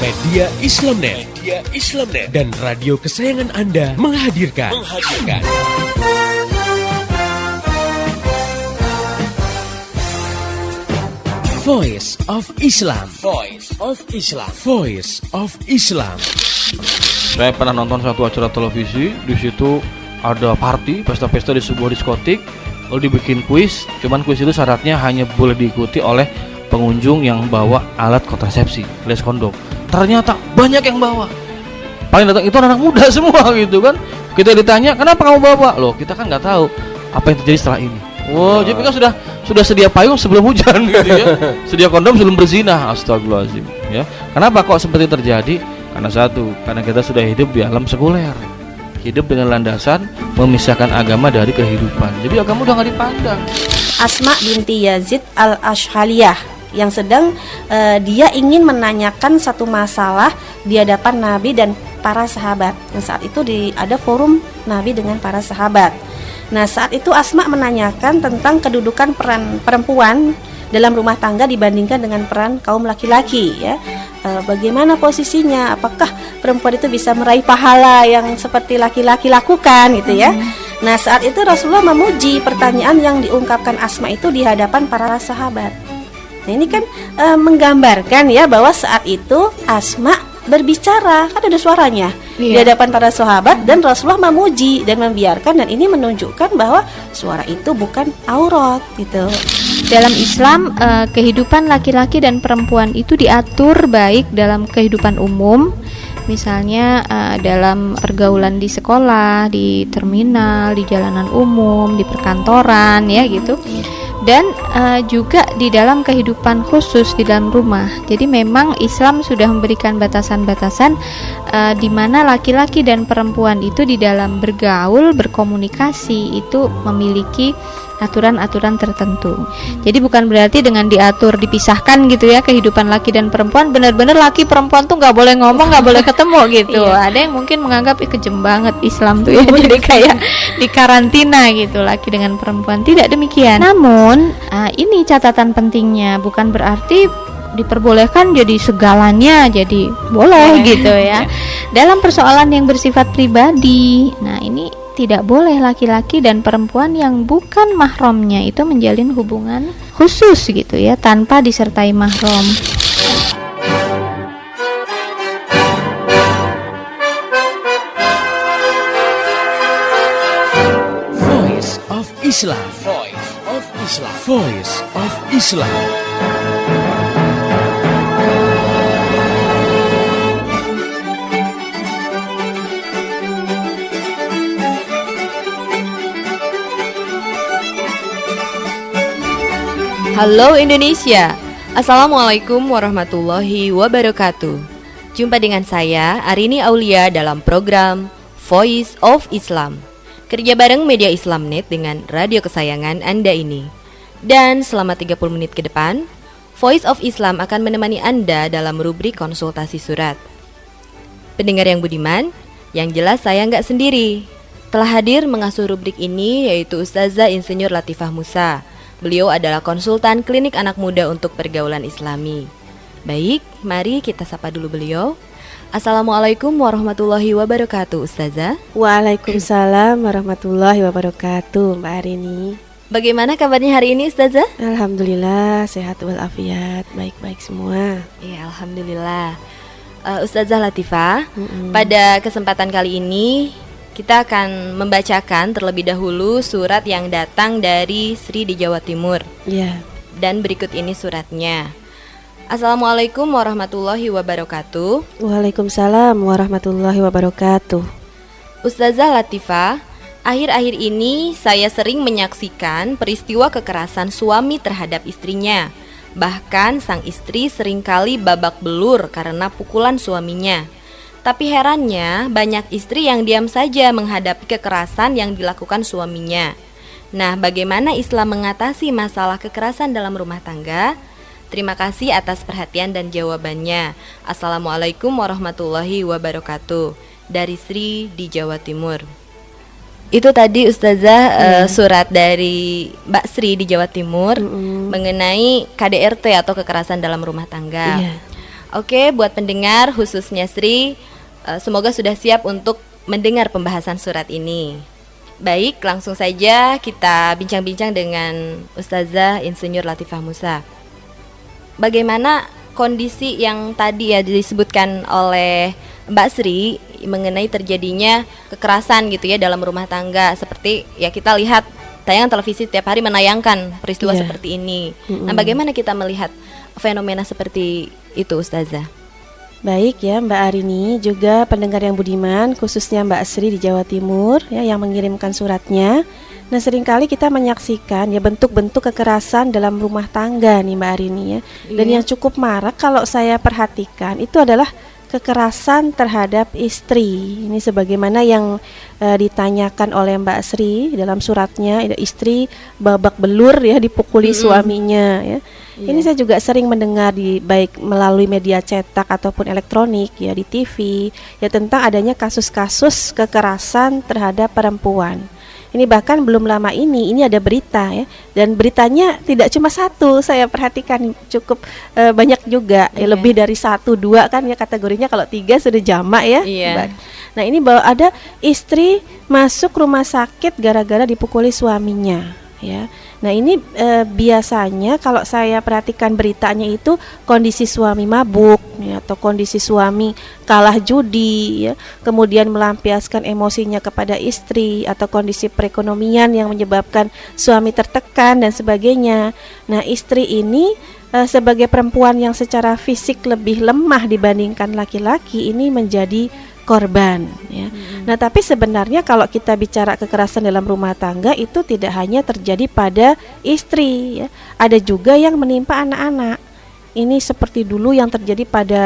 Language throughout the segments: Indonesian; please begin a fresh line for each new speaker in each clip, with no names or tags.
Media Islamnet. Dan radio kesayangan Anda menghadirkan. Voice of Islam.
Saya pernah nonton satu acara televisi, di situ ada party, pesta-pesta di sebuah diskotik, lalu dibikin kuis. Cuman kuis itu syaratnya hanya boleh diikuti oleh pengunjung yang bawa alat kontrasepsi, alias kondom. Ternyata banyak yang bawa. Paling datang itu anak muda semua gitu kan. Kita ditanya, kenapa kamu bawa? Loh, kita kan nggak tahu apa yang terjadi setelah ini. Wow, jadi kan sudah sedia payung sebelum hujan gitu ya. Sedia kondom sebelum berzinah. Astagfirullahaladzim ya. Kenapa kok seperti terjadi? Karena kita sudah hidup di alam sekuler. Hidup dengan landasan memisahkan agama dari kehidupan. Jadi agama udah nggak dipandang.
Asma binti Yazid al-Ashhaliyah yang sedang dia ingin menanyakan satu masalah di hadapan Nabi dan para sahabat. Nah, saat itu ada forum Nabi dengan para sahabat. Nah, saat itu Asma menanyakan tentang kedudukan peran perempuan dalam rumah tangga dibandingkan dengan peran kaum laki-laki ya. Bagaimana posisinya? Apakah perempuan itu bisa meraih pahala yang seperti laki-laki lakukan gitu ya? Nah, saat itu Rasulullah memuji pertanyaan yang diungkapkan Asma itu di hadapan para sahabat. Nah, ini kan menggambarkan ya bahwa saat itu Asma berbicara, kan ada suaranya di hadapan para sahabat dan Rasulullah memuji dan membiarkan, dan ini menunjukkan bahwa suara itu bukan aurat gitu.
Dalam Islam, kehidupan laki-laki dan perempuan itu diatur baik dalam kehidupan umum. Misalnya dalam pergaulan di sekolah, di terminal, di jalanan umum, di perkantoran ya gitu. Dan juga di dalam kehidupan khusus di dalam rumah. Jadi memang Islam sudah memberikan batasan-batasan di mana laki-laki dan perempuan itu di dalam bergaul, berkomunikasi itu memiliki aturan-aturan tertentu. Jadi bukan berarti dengan diatur dipisahkan gitu ya kehidupan laki dan perempuan, benar-benar laki perempuan tuh nggak boleh ngomong, nggak boleh ketemu gitu. Ada yang mungkin menganggap kejem banget Islam tuh ya, jadi kayak di karantina gitu laki dengan perempuan. Tidak demikian. Namun ini catatan pentingnya, bukan berarti diperbolehkan jadi segalanya jadi boleh gitu ya. Dalam persoalan yang bersifat pribadi, nah ini tidak boleh laki-laki dan perempuan yang bukan mahramnya itu menjalin hubungan khusus gitu ya tanpa disertai mahram.
Voice of Islam.
Halo Indonesia, Assalamualaikum warahmatullahi wabarakatuh. Jumpa dengan saya Arini Aulia dalam program Voice of Islam, kerja bareng Media Islamnet dengan radio kesayangan Anda ini. Dan selama 30 menit ke depan, Voice of Islam akan menemani Anda dalam rubrik konsultasi surat. Pendengar yang budiman, yang jelas saya nggak sendiri. Telah hadir mengasuh rubrik ini yaitu Ustazah Insinyur Latifah Musa. Beliau adalah konsultan klinik anak muda untuk pergaulan Islami. Baik, mari kita sapa dulu beliau. Assalamualaikum warahmatullahi wabarakatuh, Ustazah.
Waalaikumsalam warahmatullahi wabarakatuh, Mbak Arini.
Bagaimana kabarnya hari ini, Ustazah?
Alhamdulillah, sehat walafiat, baik-baik semua.
Iya, alhamdulillah. Ustazah Latifah, pada kesempatan kali ini kita akan membacakan terlebih dahulu surat yang datang dari Sri di Jawa Timur.
Iya.
Dan berikut ini suratnya. Assalamualaikum warahmatullahi wabarakatuh.
Waalaikumsalam warahmatullahi wabarakatuh.
Ustazah Latifah, akhir-akhir ini saya sering menyaksikan peristiwa kekerasan suami terhadap istrinya. Bahkan sang istri seringkali babak belur karena pukulan suaminya. Tapi herannya banyak istri yang diam saja menghadapi kekerasan yang dilakukan suaminya. Nah, bagaimana Islam mengatasi masalah kekerasan dalam rumah tangga? Terima kasih atas perhatian dan jawabannya. Assalamualaikum warahmatullahi wabarakatuh. Dari Sri di Jawa Timur. Itu tadi Ustazah surat dari Mbak Sri di Jawa Timur mengenai KDRT atau kekerasan dalam rumah tangga. Oke, buat pendengar khususnya Sri, semoga sudah siap untuk mendengar pembahasan surat ini. Baik, langsung saja kita bincang-bincang dengan Ustazah Insinyur Latifah Musa. Bagaimana kondisi yang tadi ya disebutkan oleh Mbak Sri mengenai terjadinya kekerasan gitu ya dalam rumah tangga, seperti ya kita lihat tayangan televisi tiap hari menayangkan peristiwa seperti ini. Nah, bagaimana kita melihat fenomena seperti itu, Ustazah?
Baik ya Mbak Arini, juga pendengar yang budiman, khususnya Mbak Sri di Jawa Timur ya, yang mengirimkan suratnya. Nah, seringkali kita menyaksikan ya bentuk-bentuk kekerasan dalam rumah tangga nih Mbak Arini ya. Dan yang cukup marak kalau saya perhatikan itu adalah kekerasan terhadap istri. Ini sebagaimana yang ditanyakan oleh Mbak Sri dalam suratnya, istri babak belur ya dipukuli suaminya ya. Ini saya juga sering mendengar baik melalui media cetak ataupun elektronik ya, di TV ya, tentang adanya kasus-kasus kekerasan terhadap perempuan. Ini bahkan belum lama ini ada berita ya, dan beritanya tidak cuma satu, saya perhatikan cukup banyak juga ya, lebih dari 1-2 kan ya kategorinya, kalau 3 sudah jamak ya. Nah, ini bahwa ada istri masuk rumah sakit gara-gara dipukuli suaminya ya. Nah, ini biasanya kalau saya perhatikan beritanya itu kondisi suami mabuk ya, atau kondisi suami kalah judi ya, kemudian melampiaskan emosinya kepada istri, atau kondisi perekonomian yang menyebabkan suami tertekan dan sebagainya. Nah, istri ini sebagai perempuan yang secara fisik lebih lemah dibandingkan laki-laki, ini menjadi korban ya. Nah, tapi sebenarnya kalau kita bicara kekerasan dalam rumah tangga itu tidak hanya terjadi pada istri ya. Ada juga yang menimpa anak-anak. Ini seperti dulu yang terjadi pada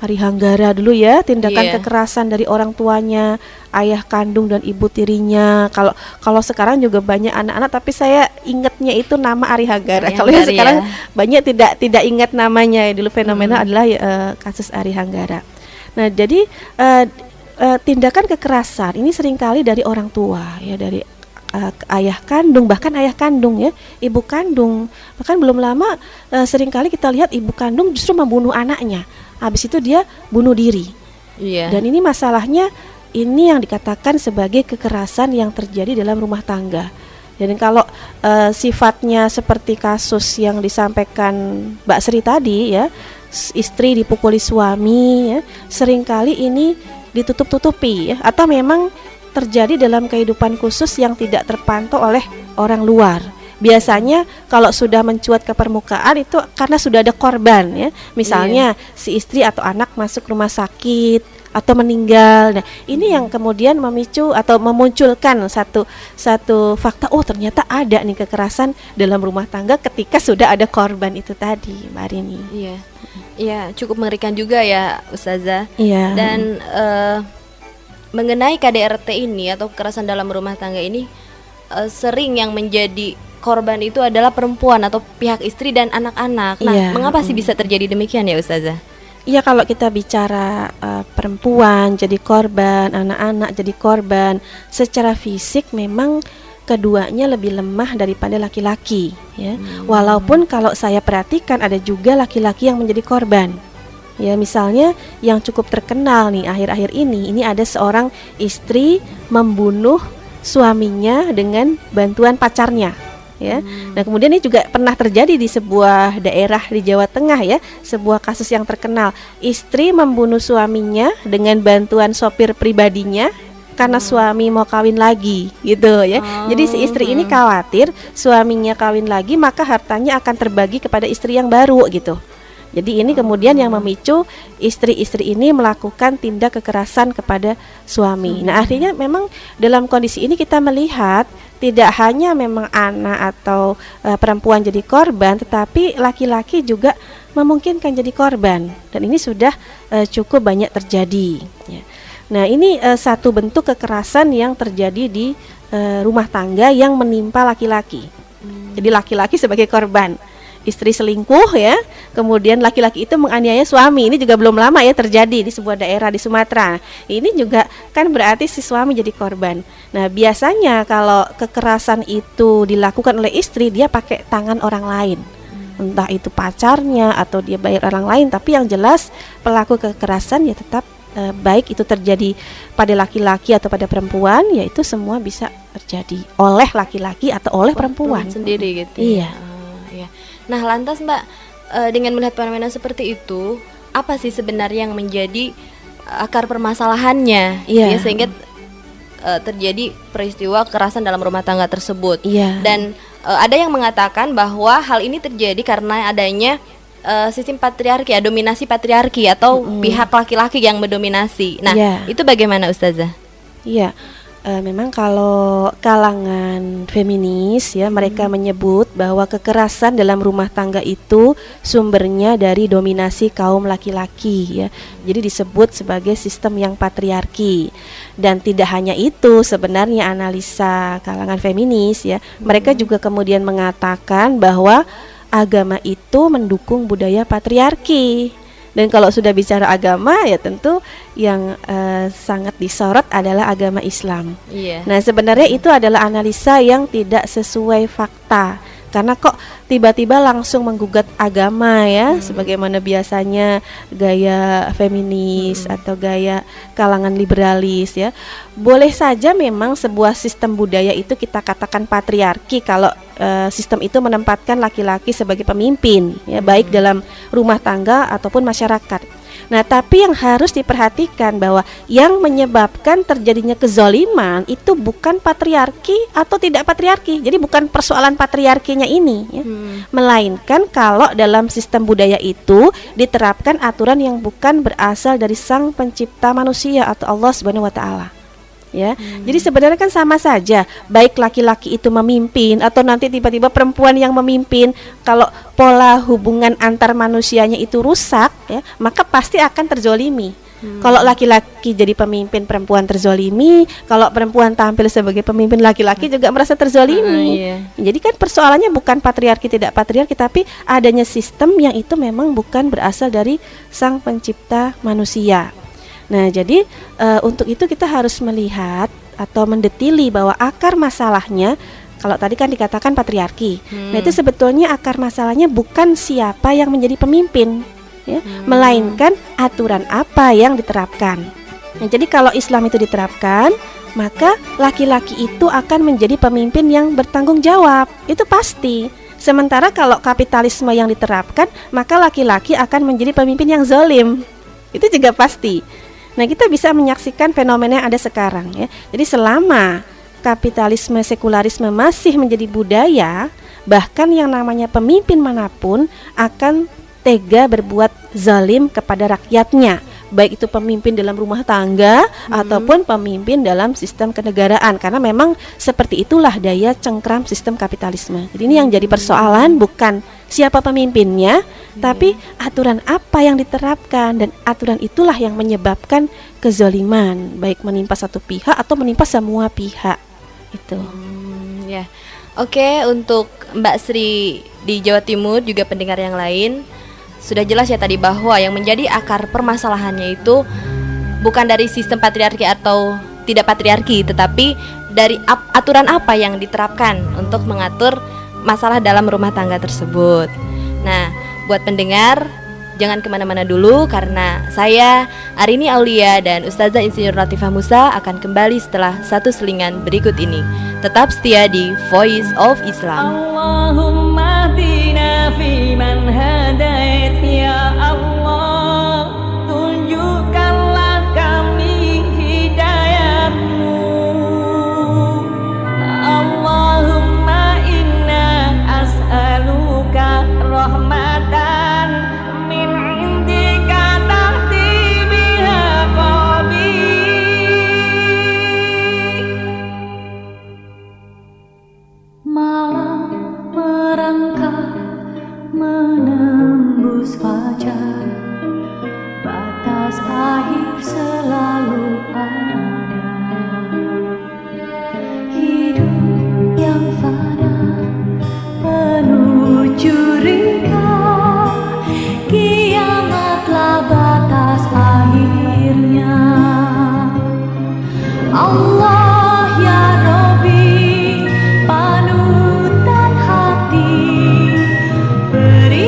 Ari Hanggara dulu ya, tindakan kekerasan dari orang tuanya, ayah kandung dan ibu tirinya. Kalau sekarang juga banyak anak-anak, tapi saya ingatnya itu nama Ari Hanggara. Kalau yang sekarang banyak tidak ingat namanya. Dulu fenomena adalah kasus Ari Hanggara. Nah, jadi tindakan kekerasan ini seringkali dari orang tua ya, dari ayah kandung, bahkan ayah kandung ya, ibu kandung. Bahkan belum lama seringkali kita lihat ibu kandung justru membunuh anaknya. Habis itu dia bunuh diri. Dan ini masalahnya, ini yang dikatakan sebagai kekerasan yang terjadi dalam rumah tangga. Dan kalau sifatnya seperti kasus yang disampaikan Mbak Sri tadi ya, istri dipukuli suami ya, seringkali ini ditutup-tutupi ya, atau memang terjadi dalam kehidupan khusus yang tidak terpantau oleh orang luar. Biasanya kalau sudah mencuat ke permukaan itu karena sudah ada korban ya. Misalnya si istri atau anak masuk rumah sakit atau meninggal. Nah, ini yang kemudian memicu atau memunculkan satu fakta, oh ternyata ada nih kekerasan dalam rumah tangga ketika sudah ada korban itu tadi, Mbak Rini.
Iya, cukup mengerikan juga ya Ustazah. Dan mengenai KDRT ini atau kekerasan dalam rumah tangga ini, sering yang menjadi korban itu adalah perempuan atau pihak istri dan anak-anak. Nah, mengapa sih bisa terjadi demikian ya Ustazah?
Iya, kalau kita bicara perempuan jadi korban, anak-anak jadi korban, secara fisik memang keduanya lebih lemah daripada laki-laki ya. Walaupun kalau saya perhatikan ada juga laki-laki yang menjadi korban. Ya, misalnya yang cukup terkenal nih akhir-akhir ini ada seorang istri membunuh suaminya dengan bantuan pacarnya. Ya. Nah, kemudian ini juga pernah terjadi di sebuah daerah di Jawa Tengah ya, sebuah kasus yang terkenal. Istri membunuh suaminya dengan bantuan sopir pribadinya karena suami mau kawin lagi gitu ya. Jadi si istri ini khawatir suaminya kawin lagi, maka hartanya akan terbagi kepada istri yang baru gitu. Jadi ini kemudian yang memicu istri-istri ini melakukan tindak kekerasan kepada suami. Nah, akhirnya memang dalam kondisi ini kita melihat tidak hanya memang anak atau perempuan jadi korban, tetapi laki-laki juga memungkinkan jadi korban. Dan ini sudah cukup banyak terjadi ya. Nah, ini satu bentuk kekerasan yang terjadi di rumah tangga yang menimpa laki-laki. Jadi laki-laki sebagai korban, istri selingkuh ya, kemudian laki-laki itu menganiaya suami. Ini juga belum lama ya terjadi di sebuah daerah di Sumatera. Ini juga kan berarti si suami jadi korban. Nah, biasanya kalau kekerasan itu dilakukan oleh istri, dia pakai tangan orang lain. entah itu pacarnya atau dia bayar orang lain, tapi yang jelas pelaku kekerasan ya tetap baik itu terjadi pada laki-laki atau pada perempuan, ya itu semua bisa terjadi oleh laki-laki atau oleh perempuan
sendiri gitu.
Iya.
Iya. Nah, lantas Mbak, dengan melihat fenomena seperti itu, apa sih sebenarnya yang menjadi akar permasalahannya?
Iya.
Ya, sehingga terjadi peristiwa kekerasan dalam rumah tangga tersebut.
Iya.
Dan ada yang mengatakan bahwa hal ini terjadi karena adanya sistem patriarki, dominasi patriarki atau pihak laki-laki yang mendominasi. Nah, itu bagaimana Ustazah?
Iya, memang kalau kalangan feminis ya, mereka menyebut bahwa kekerasan dalam rumah tangga itu sumbernya dari dominasi kaum laki-laki ya. Jadi disebut sebagai sistem yang patriarki. Dan tidak hanya itu, sebenarnya analisa kalangan feminis ya, mereka juga kemudian mengatakan bahwa agama itu mendukung budaya patriarki. Dan kalau sudah bicara agama ya tentu yang sangat disorot adalah agama Islam. Nah, sebenarnya itu adalah analisa yang tidak sesuai fakta. Karena kok tiba-tiba langsung menggugat agama ya, sebagaimana biasanya gaya feminis atau gaya kalangan liberalis ya. Boleh saja memang sebuah sistem budaya itu kita katakan patriarki kalau sistem itu menempatkan laki-laki sebagai pemimpin ya, baik dalam rumah tangga ataupun masyarakat. Nah, tapi yang harus diperhatikan bahwa yang menyebabkan terjadinya kezoliman itu bukan patriarki atau tidak patriarki. Jadi bukan persoalan patriarkinya ini ya. Melainkan kalau dalam sistem budaya itu diterapkan aturan yang bukan berasal dari Sang Pencipta manusia atau Allah Subhanahu wa taala. Ya, jadi sebenarnya kan sama saja, baik laki-laki itu memimpin atau nanti tiba-tiba perempuan yang memimpin. Kalau pola hubungan antar manusianya itu rusak, ya, maka pasti akan terzolimi. Kalau laki-laki jadi pemimpin, perempuan terzolimi. Kalau perempuan tampil sebagai pemimpin, laki-laki juga merasa terzolimi. Jadi kan persoalannya bukan patriarki tidak patriarki, tapi adanya sistem yang itu memang bukan berasal dari Sang Pencipta manusia. Nah, jadi untuk itu kita harus melihat atau mendetili bahwa akar masalahnya, kalau tadi kan dikatakan patriarki. Nah, itu sebetulnya akar masalahnya bukan siapa yang menjadi pemimpin, ya, melainkan aturan apa yang diterapkan. Nah, jadi kalau Islam itu diterapkan, maka laki-laki itu akan menjadi pemimpin yang bertanggung jawab. Itu pasti. Sementara kalau kapitalisme yang diterapkan, maka laki-laki akan menjadi pemimpin yang zalim. Itu juga pasti. Nah, kita bisa menyaksikan fenomena yang ada sekarang ya. Jadi selama kapitalisme sekularisme masih menjadi budaya, bahkan yang namanya pemimpin manapun akan tega berbuat zalim kepada rakyatnya, baik itu pemimpin dalam rumah tangga ataupun pemimpin dalam sistem kenegaraan, karena memang seperti itulah daya cengkram sistem kapitalisme. Jadi ini yang jadi persoalan bukan siapa pemimpinnya, tapi aturan apa yang diterapkan, dan aturan itulah yang menyebabkan kezaliman, baik menimpa satu pihak atau menimpa semua pihak. Itu.
Ya. Oke, untuk Mbak Sri di Jawa Timur juga pendengar yang lain, sudah jelas ya tadi bahwa yang menjadi akar permasalahannya itu bukan dari sistem patriarki atau tidak patriarki, tetapi dari aturan apa yang diterapkan untuk mengatur masalah dalam rumah tangga tersebut. Nah, buat pendengar, jangan kemana-mana dulu, karena saya Arini Aulia dan Ustazah Insinyur Latifah Musa akan kembali setelah satu selingan berikut ini. Tetap setia di Voice of Islam.
Allahumma hdina fi man hadait ya Allah, tunjukkanlah kami hidayatmu. Allahumma inna as'aluka rahmatan min indika tahdi biha qalbi. Malam merangkak menembus fajar, batas akhir selalu ada. Hidup yang fana penuh curiga, kiamatlah batas akhirnya. Allah ya Rabbi, panutan hati, beri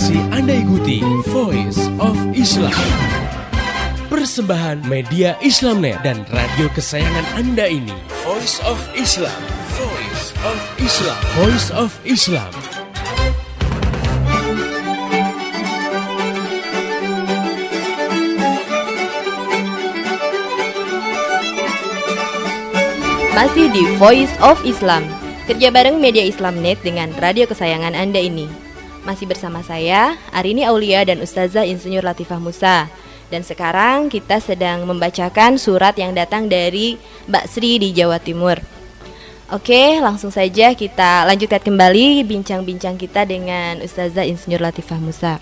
Masih Anda ikuti Voice of Islam, persembahan media Islamnet dan radio kesayangan Anda ini. Voice of Islam, Voice of Islam, Voice of Islam.
Masih di Voice of Islam, kerja bareng media Islamnet dengan radio kesayangan Anda ini. Masih bersama saya, Arini Aulia dan Ustazah Insinyur Latifah Musa. Dan sekarang kita sedang membacakan surat yang datang dari Mbak Sri di Jawa Timur. Oke, langsung saja kita lanjutkan kembali bincang-bincang kita dengan Ustazah Insinyur Latifah Musa.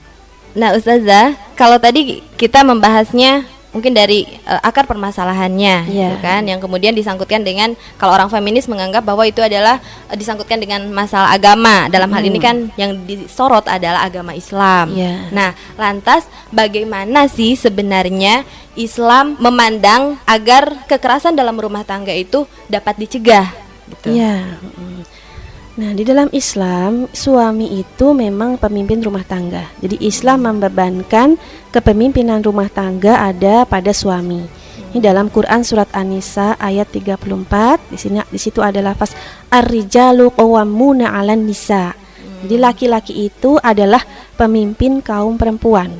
Nah Ustazah, kalau tadi kita membahasnya mungkin dari akar permasalahannya, gitu kan, yang kemudian disangkutkan dengan, kalau orang feminis menganggap bahwa itu adalah disangkutkan dengan masalah agama. Dalam hal ini kan yang disorot adalah agama Islam. Nah, lantas bagaimana sih sebenarnya Islam memandang agar kekerasan dalam rumah tangga itu dapat dicegah? Gitu.
Nah, di dalam Islam, suami itu memang pemimpin rumah tangga. Jadi Islam membebankan kepemimpinan rumah tangga ada pada suami. Ini dalam Quran surat An-Nisa ayat 34. Di situ ada lafaz ar-rijalu qawwamuna 'alan nisa. Jadi laki-laki itu adalah pemimpin kaum perempuan.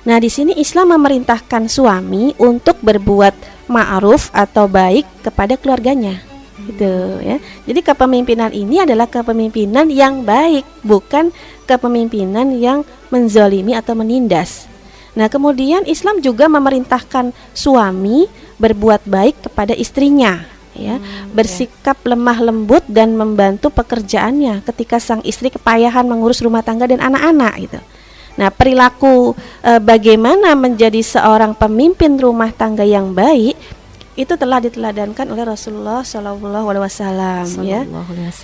Nah, di sini Islam memerintahkan suami untuk berbuat ma'ruf atau baik kepada keluarganya. Gitu ya. Jadi kepemimpinan ini adalah kepemimpinan yang baik, bukan kepemimpinan yang menzalimi atau menindas. Nah, kemudian Islam juga memerintahkan suami berbuat baik kepada istrinya, ya, bersikap lemah lembut dan membantu pekerjaannya ketika sang istri kepayahan mengurus rumah tangga dan anak-anak gitu. Nah, perilaku bagaimana menjadi seorang pemimpin rumah tangga yang baik itu telah diteladankan oleh Rasulullah SAW, ya.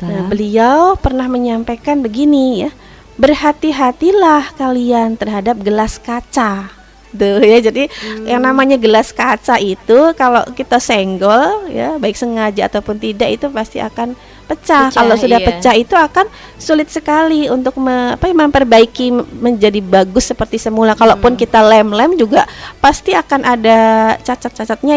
Nah, beliau pernah menyampaikan begini, ya, berhati-hatilah kalian terhadap gelas kaca. Tuh ya, jadi yang namanya gelas kaca itu kalau kita senggol, ya, baik sengaja ataupun tidak, itu pasti akan pecah. Kalau sudah pecah itu akan sulit sekali untuk memperbaiki menjadi bagus seperti semula. Kalaupun kita lem-lem juga pasti akan ada cacat-cacatnya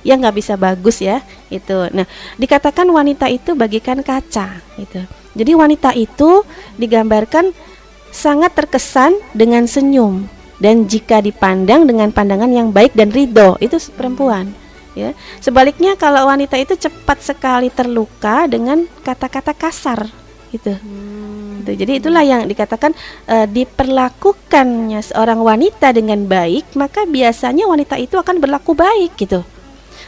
yang nggak bisa bagus, ya. Itu. Nah, dikatakan wanita itu bagikan kaca. Itu. Jadi wanita itu digambarkan sangat terkesan dengan senyum, dan jika dipandang dengan pandangan yang baik dan ridho, itu perempuan. Ya. Sebaliknya kalau wanita itu cepat sekali terluka dengan kata-kata kasar, gitu. Jadi itulah yang dikatakan diperlakukannya seorang wanita dengan baik, maka biasanya wanita itu akan berlaku baik, gitu.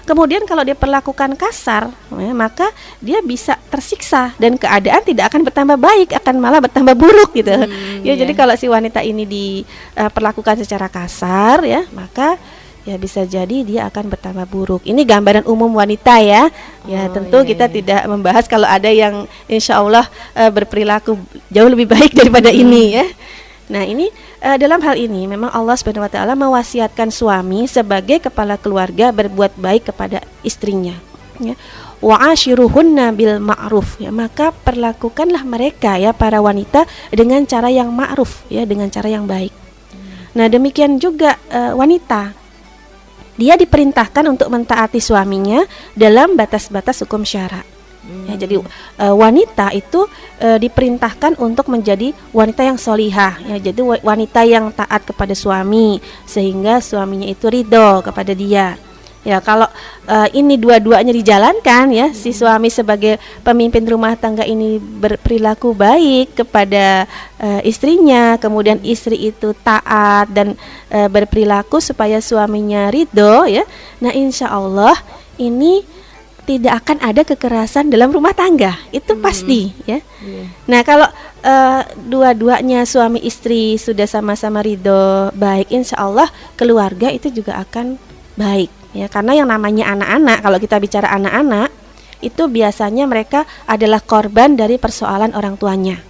Kemudian kalau dia perlakukan kasar, ya, maka dia bisa tersiksa dan keadaan tidak akan bertambah baik, akan malah bertambah buruk, gitu. Jadi kalau si wanita ini diperlakukan secara kasar, ya, maka ya bisa jadi dia akan bertambah buruk. Ini gambaran umum wanita, ya. Tentu kita tidak membahas kalau ada yang insya Allah berperilaku jauh lebih baik daripada ini, ya. Nah, ini dalam hal ini memang Allah Subhanahu wa taala mewasiatkan suami sebagai kepala keluarga berbuat baik kepada istrinya, ya. Wa ashiruhunna bil ma'ruf, ya, maka perlakukanlah mereka, ya, para wanita dengan cara yang ma'ruf, ya, dengan cara yang baik. Nah, demikian juga wanita, dia diperintahkan untuk mentaati suaminya dalam batas-batas hukum syara. Ya, jadi wanita itu diperintahkan untuk menjadi wanita yang solihah, ya, jadi wanita yang taat kepada suami sehingga suaminya itu ridho kepada dia. Ya, kalau ini dua-duanya dijalankan, ya, si suami sebagai pemimpin rumah tangga ini berperilaku baik kepada istrinya, kemudian istri itu taat dan berperilaku supaya suaminya ridho, ya. Nah, insya Allah ini tidak akan ada kekerasan dalam rumah tangga, itu pasti, ya. Nah, kalau dua-duanya suami istri sudah sama-sama ridho baik, insya Allah keluarga itu juga akan baik, ya. Karena yang namanya anak-anak, kalau kita bicara anak-anak, itu biasanya mereka adalah korban dari persoalan orang tuanya.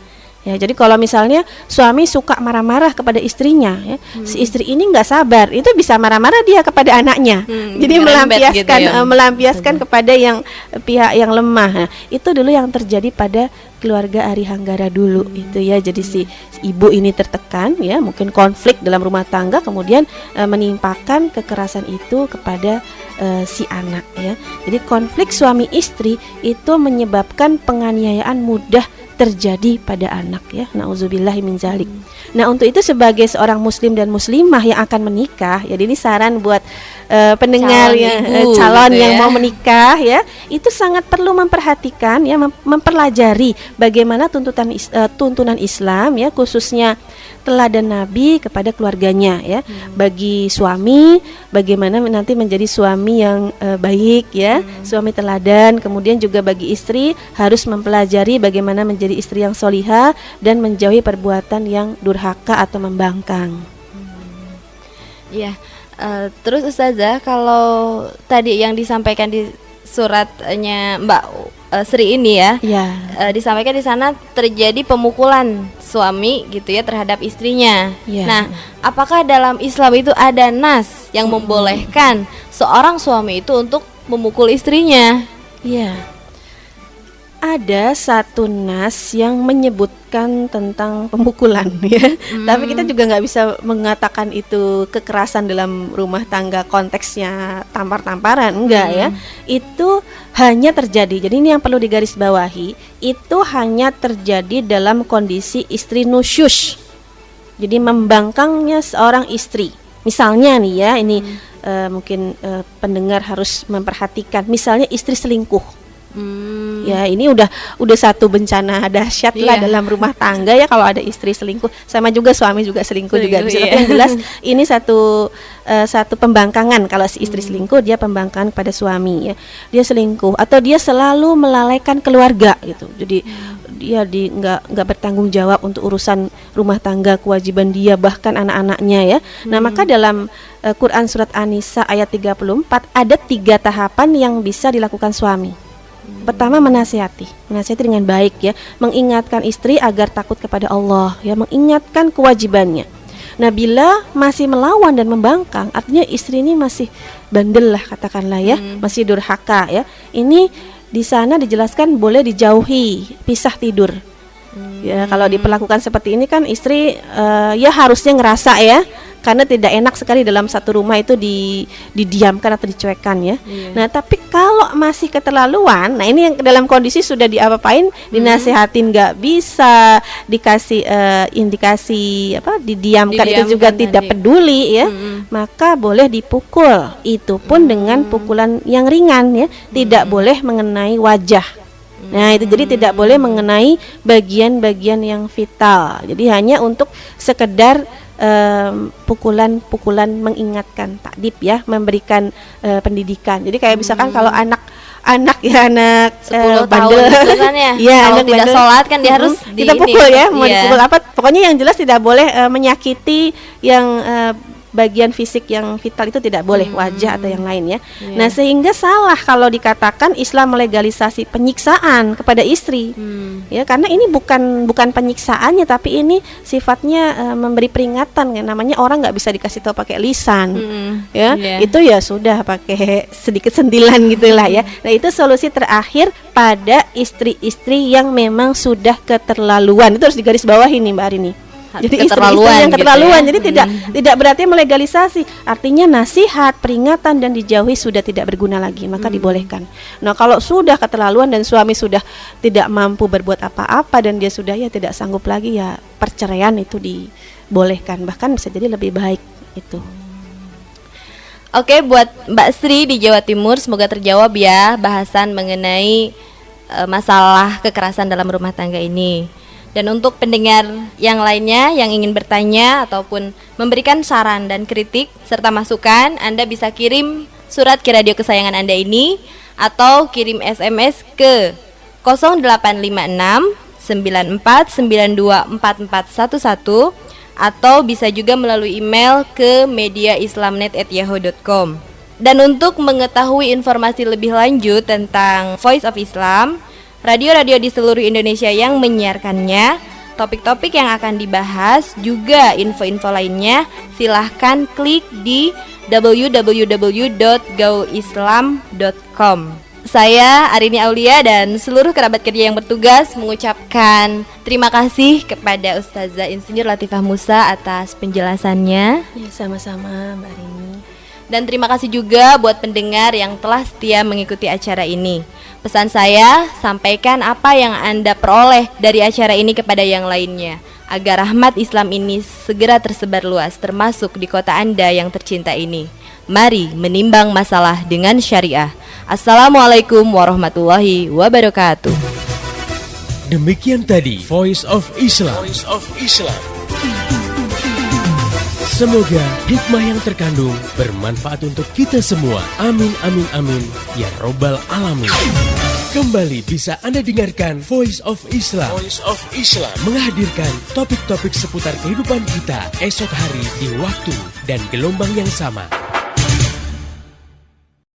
Ya, jadi kalau misalnya suami suka marah-marah kepada istrinya, ya, si istri ini nggak sabar, itu bisa marah-marah dia kepada anaknya. Jadi melampiaskan,
gitu ya.
melampiaskan kepada yang pihak yang lemah. Nah, itu dulu yang terjadi pada keluarga Ari Hanggara dulu, itu ya. Jadi si ibu ini tertekan, ya, mungkin konflik dalam rumah tangga, kemudian menimpakan kekerasan itu kepada si anak, ya. Jadi konflik suami istri itu menyebabkan penganiayaan mudah terjadi pada anak, ya. Nauzubillahi min zalik. Nah, untuk itu sebagai seorang muslim dan muslimah yang akan menikah, ya, ini saran buat pendengar
Calon
yang
ibu,
calon
gitu
yang
ya.
mau menikah, ya, itu sangat perlu memperhatikan, ya, mempelajari bagaimana tuntunan Islam, ya, khususnya teladan Nabi kepada keluarganya, ya. Bagi suami, bagaimana nanti menjadi suami yang baik, ya, suami teladan. Kemudian juga bagi istri harus mempelajari bagaimana menjadi istri yang solihah dan menjauhi perbuatan yang durhaka atau membangkang.
Iya. Terus Ustazah, kalau tadi yang disampaikan di suratnya Mbak Sri ini ya,
Ya.
Disampaikan di sana terjadi pemukulan suami gitu ya terhadap istrinya.
Ya.
Nah, apakah dalam Islam itu ada nas yang membolehkan seorang suami itu untuk memukul istrinya?
Ya. Ada satu nas yang menyebutkan tentang pemukulan, ya. Tapi kita juga nggak bisa mengatakan itu kekerasan dalam rumah tangga konteksnya tampar-tamparan, enggak, ya. Itu hanya terjadi. Jadi ini yang perlu digarisbawahi, itu hanya terjadi dalam kondisi istri nusyush. Jadi membangkangnya seorang istri. Misalnya nih, ya, ini mungkin pendengar harus memperhatikan. Misalnya istri selingkuh. Ya, ini udah satu bencana dahsyat lah dalam rumah tangga, ya, kalau ada istri selingkuh. Sama juga suami juga selingkuh juga bisa. Tapi yang jelas ini satu pembangkangan. Kalau si istri selingkuh, dia pembangkangan pada suami, ya. Dia selingkuh atau dia selalu melalaikan keluarga gitu. Jadi dia nggak bertanggung jawab untuk urusan rumah tangga, kewajiban dia, bahkan anak-anaknya, ya. Nah, maka dalam Quran surat An-Nisa ayat 34 ada 3 tahapan yang bisa dilakukan suami. Pertama, menasihati dengan baik, ya, mengingatkan istri agar takut kepada Allah, ya, mengingatkan kewajibannya. Nah, bila masih melawan dan membangkang, artinya istri ini masih bandel lah, katakanlah, ya, masih durhaka, ya. Ini di sana dijelaskan boleh dijauhi, pisah tidur. Ya, kalau diperlakukan seperti ini kan istri ya harusnya ngerasa, ya, karena tidak enak sekali dalam satu rumah itu didiamkan atau dicuekkan, ya. Nah, tapi kalau masih keterlaluan, nah ini yang dalam kondisi sudah diapa-apain, dinasehatin nggak bisa, dikasih indikasi didiamkan itu juga tidak peduli, ya. Maka boleh dipukul, itu pun dengan pukulan yang ringan, ya, tidak boleh mengenai wajah. Nah, itu jadi tidak boleh mengenai bagian-bagian yang vital. Jadi hanya untuk sekedar pukulan-pukulan mengingatkan, takdib, ya, memberikan pendidikan. Jadi kayak misalkan kalau anak
10
bandel,
tahun gitu kan, ya.
ya,
Kalau
anak
tidak
bandel,
sholat kan dia harus
kita pukul, ya, mau
Iya.
dipukul apa? Pokoknya yang jelas tidak boleh menyakiti yang bagian fisik yang vital itu tidak boleh, wajah atau yang lain, ya. Nah, sehingga salah kalau dikatakan Islam melegalisasi penyiksaan kepada istri, ya, karena ini bukan penyiksaannya, tapi ini sifatnya memberi peringatan, ya. Namanya orang nggak bisa dikasih tahu pakai lisan, ya. Itu ya sudah pakai sedikit sentilan gitulah, ya. Nah, itu solusi terakhir pada istri-istri yang memang sudah keterlaluan. Itu harus digarisbawahi nih, Mbak Arini. Jadi istri-istri yang keterlaluan,
gitu,
jadi tidak berarti melegalisasi. Artinya nasihat, peringatan dan dijauhi sudah tidak berguna lagi, maka dibolehkan. Nah, kalau sudah keterlaluan dan suami sudah tidak mampu berbuat apa-apa dan dia sudah tidak sanggup lagi, ya perceraian itu dibolehkan, bahkan bisa jadi lebih baik itu.
Oke, buat Mbak Sri di Jawa Timur, semoga terjawab, ya, bahasan mengenai masalah kekerasan dalam rumah tangga ini. Dan untuk pendengar yang lainnya yang ingin bertanya ataupun memberikan saran dan kritik serta masukan, Anda bisa kirim surat ke radio kesayangan Anda ini atau kirim SMS ke 0856 94924411 atau bisa juga melalui email ke mediaislamnet@yahoo.com. Dan untuk mengetahui informasi lebih lanjut tentang Voice of Islam, radio-radio di seluruh Indonesia yang menyiarkannya, topik-topik yang akan dibahas, juga info-info lainnya, silahkan klik di www.gaulislam.com. Saya Arini Aulia dan seluruh kerabat kerja yang bertugas mengucapkan terima kasih kepada Ustazah Insinyur Latifah Musa atas penjelasannya.
Ya, sama-sama Mbak Rini.
Dan terima kasih juga buat pendengar yang telah setia mengikuti acara ini. Pesan saya, sampaikan apa yang Anda peroleh dari acara ini kepada yang lainnya, agar rahmat Islam ini segera tersebar luas, termasuk di kota Anda yang tercinta ini. Mari menimbang masalah dengan syariah. Assalamualaikum warahmatullahi wabarakatuh.
Demikian tadi Voice of Islam. Voice of Islam. Semoga hikmah yang terkandung bermanfaat untuk kita semua. Amin amin amin ya robbal alamin. Kembali bisa Anda dengarkan Voice of Islam. Voice of Islam menghadirkan topik-topik seputar kehidupan kita esok hari di waktu dan gelombang yang sama.